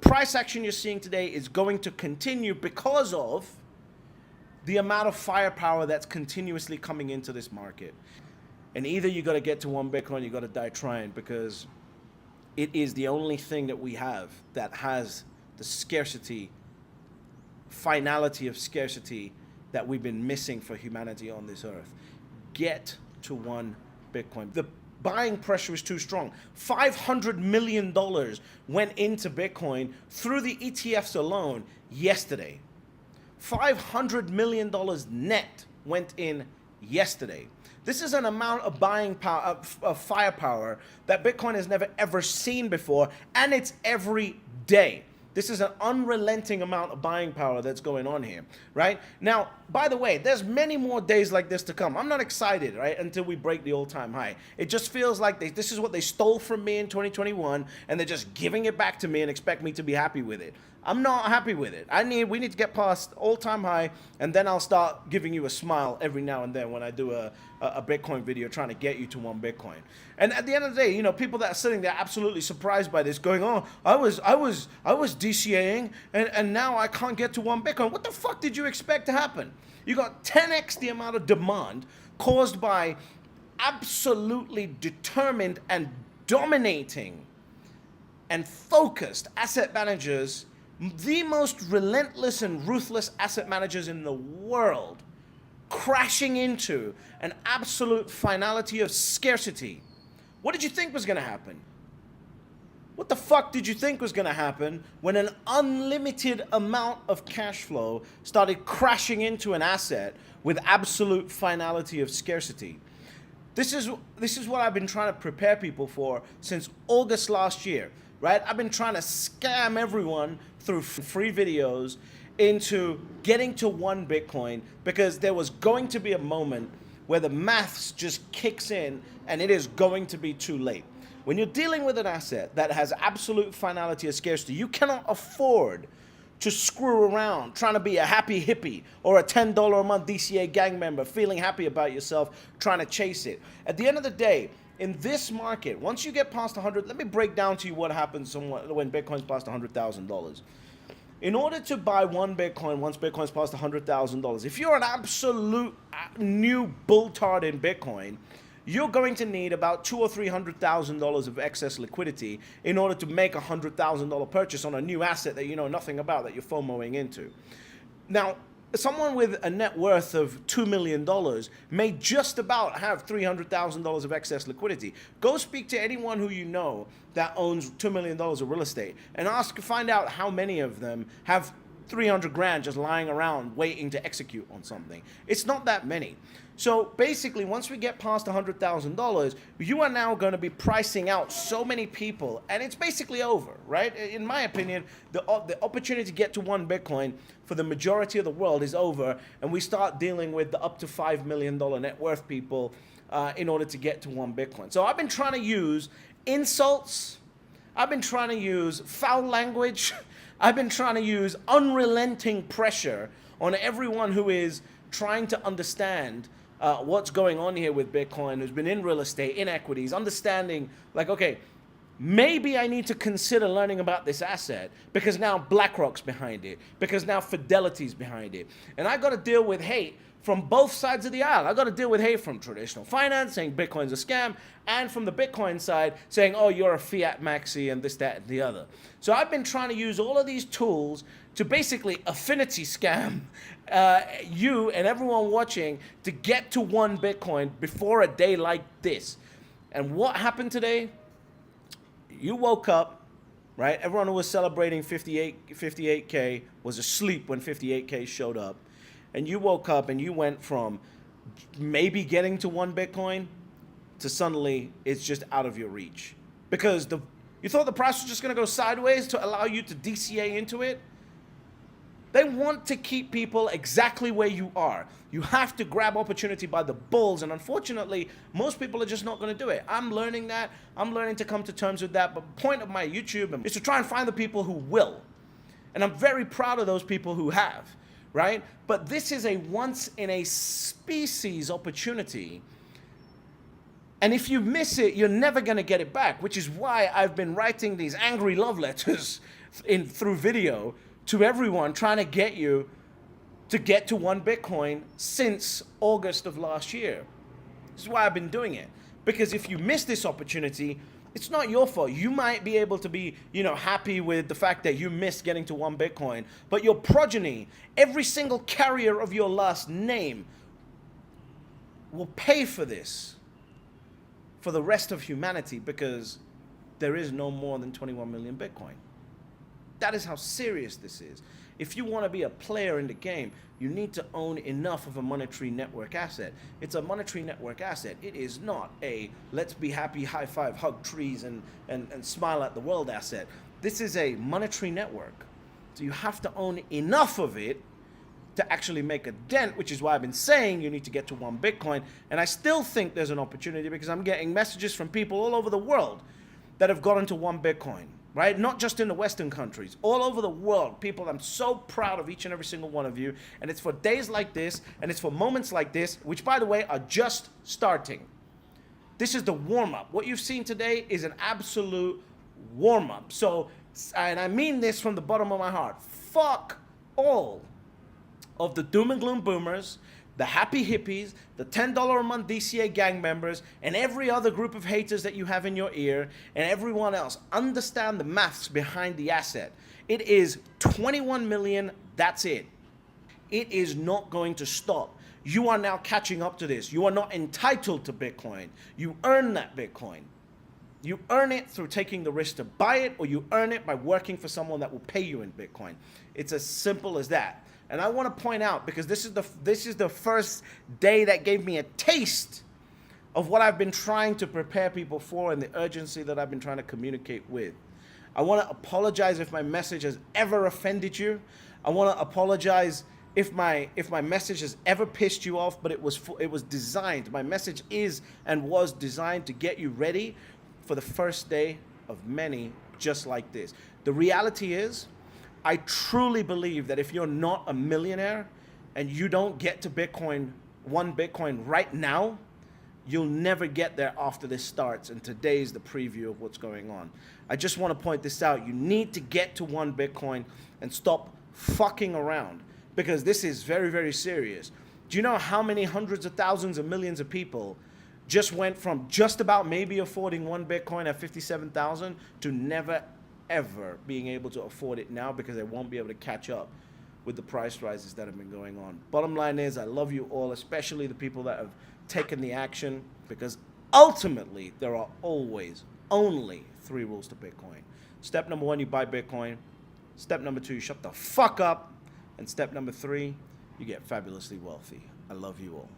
Price action you're seeing today is going to continue because of the amount of firepower that's continuously coming into this market. And either you got to get to one Bitcoin, you got to die trying, because it is the only thing that we have that has the scarcity, finality of scarcity that we've been missing for humanity on this earth. Get to one Bitcoin. The buying pressure is too strong. $500 million went into Bitcoin through the ETFs alone yesterday. $500 million net went in yesterday. This is an amount of buying power, of firepower that Bitcoin has never ever seen before, and it's every day. This is an unrelenting amount of buying power that's going on here, right? Now, by the way, there's many more days like this to come. I'm not excited, right, until we break the all-time high. It just feels like this is what they stole from me in 2021, and they're just giving it back to me and expect me to be happy with it. I'm not happy with it. We need to get past all-time high, and then I'll start giving you a smile every now and then when I do a Bitcoin video trying to get you to one Bitcoin. And at the end of the day, you know, people that are sitting there absolutely surprised by this, going, "Oh, I was DCAing, and now I can't get to one Bitcoin." What the fuck did you expect to happen? You got 10x the amount of demand caused by absolutely determined and dominating and focused asset managers, the most relentless and ruthless asset managers in the world, crashing into an absolute finality of scarcity. What did you think was going to happen? What the fuck did you think was going to happen when an unlimited amount of cash flow started crashing into an asset with absolute finality of scarcity? This is what I've been trying to prepare people for since August last year, right? I've been trying to scam everyone through free videos into getting to one Bitcoin, because there was going to be a moment where the maths just kicks in and it is going to be too late. When you're dealing with an asset that has absolute finality of scarcity, you cannot afford to screw around trying to be a happy hippie or a $10 a month DCA gang member feeling happy about yourself trying to chase it. At the end of the day, in this market, once you get past 100, let me break down to you what happens when Bitcoin's past $100,000. In order to buy one Bitcoin, once Bitcoin's past $100,000, if you're an absolute new bulltard in Bitcoin, you're going to need about $200,000 or $300,000 of excess liquidity in order to make a $100,000 purchase on a new asset that you know nothing about, that you're FOMOing into. Now, someone with a net worth of $2 million may just about have $300,000 of excess liquidity. Go speak to anyone who you know that owns $2 million of real estate and find out how many of them have 300 grand just lying around waiting to execute on something. It's not that many. So basically, once we get past $100,000, you are now going to be pricing out so many people, and it's basically over, right? In my opinion, the opportunity to get to one Bitcoin for the majority of the world is over, and we start dealing with the up to $5 million net worth people in order to get to one Bitcoin. So I've been trying to use insults. I've been trying to use foul language. I've been trying to use unrelenting pressure on everyone who is trying to understand what's going on here with Bitcoin, who's been in real estate, in equities, understanding, like, okay, maybe I need to consider learning about this asset because now BlackRock's behind it, because now Fidelity's behind it. And I got to deal with hate from both sides of the aisle. I got to deal with hate from traditional finance saying Bitcoin's a scam, and from the Bitcoin side saying, oh, you're a fiat maxi and this, that, and the other. So I've been trying to use all of these tools to basically affinity scam you and everyone watching to get to one Bitcoin before a day like this. And what happened today? You woke up, right? Everyone who was celebrating 58K was asleep when 58K showed up. And you woke up and you went from maybe getting to one Bitcoin to suddenly it's just out of your reach. Because you thought the price was just going to go sideways to allow you to DCA into it. They want to keep people exactly where you are. You have to grab opportunity by the balls, and unfortunately, most people are just not going to do it. I'm learning that. I'm learning to come to terms with that. But the point of my YouTube is to try and find the people who will. And I'm very proud of those people who have, right? But this is a once-in-a-species opportunity. And if you miss it, you're never going to get it back, which is why I've been writing these angry love letters through video to everyone, trying to get you to get to 1 Bitcoin since August of last year. This is why I've been doing it. Because if you miss this opportunity, it's not your fault. You might be able to be, happy with the fact that you missed getting to 1 Bitcoin, but your progeny, every single carrier of your last name, will pay for this for the rest of humanity, because there is no more than 21 million Bitcoin. That is how serious this is. If you want to be a player in the game, you need to own enough of a monetary network asset. It's a monetary network asset. It is not a let's be happy, high five, hug trees, and smile at the world asset. This is a monetary network. So you have to own enough of it to actually make a dent, which is why I've been saying you need to get to 1 Bitcoin. And I still think there's an opportunity, because I'm getting messages from people all over the world that have gotten to 1 Bitcoin. Right? Not just in the Western countries, all over the world. People, I'm so proud of each and every single one of you. And it's for days like this, and it's for moments like this, which, by the way, are just starting. This is the warm-up. What you've seen today is an absolute warm-up. So, and I mean this from the bottom of my heart. Fuck all of the doom and gloom boomers, the happy hippies, the $10 a month DCA gang members, and every other group of haters that you have in your ear, and everyone else. Understand the maths behind the asset. It is 21 million, that's it. It is not going to stop. You are now catching up to this. You are not entitled to Bitcoin. You earn that Bitcoin. You earn it through taking the risk to buy it, or you earn it by working for someone that will pay you in Bitcoin. It's as simple as that. And I want to point out, because this is the first day that gave me a taste of what I've been trying to prepare people for, and the urgency that I've been trying to communicate with. I want to apologize if my message has ever offended you. I want to apologize if my message has ever pissed you off, but it was designed. My message is and was designed to get you ready for the first day of many just like this. The reality is, I truly believe that if you're not a millionaire and you don't get to Bitcoin, 1 Bitcoin right now, you'll never get there after this starts. And today's the preview of what's going on. I just want to point this out. You need to get to 1 Bitcoin and stop fucking around, because this is very, very serious. Do you know how many hundreds of thousands and millions of people just went from just about maybe affording 1 Bitcoin at 57,000 to never ever being able to afford it now, because they won't be able to catch up with the price rises that have been going on. Bottom line is, I love you all, especially the people that have taken the action, because ultimately there are always only 3 rules to Bitcoin. Step number 1, you buy Bitcoin. Step number 2, you shut the fuck up. And step number 3, you get fabulously wealthy. I love you all.